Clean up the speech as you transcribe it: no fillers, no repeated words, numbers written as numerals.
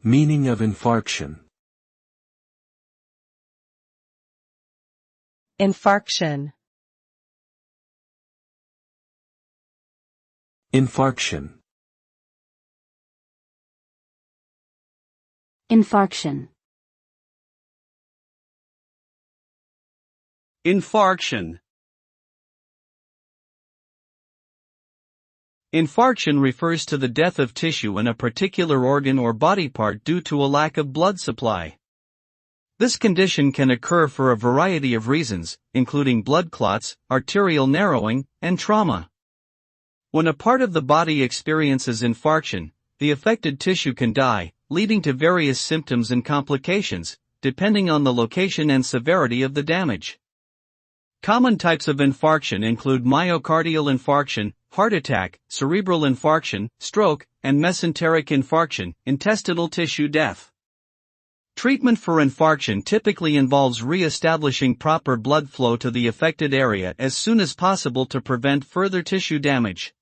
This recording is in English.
Meaning of infarction. Infarction. Infarction. Infarction. Infarction. Infarction refers to the death of tissue in a particular organ or body part due to a lack of blood supply. This condition can occur for a variety of reasons, including blood clots, arterial narrowing, and trauma. When a part of the body experiences infarction, the affected tissue can die, leading to various symptoms and complications, depending on the location and severity of the damage. Common types of infarction include myocardial infarction, heart attack, cerebral infarction, stroke, and mesenteric infarction, intestinal tissue death. Treatment for infarction typically involves re-establishing proper blood flow to the affected area as soon as possible to prevent further tissue damage.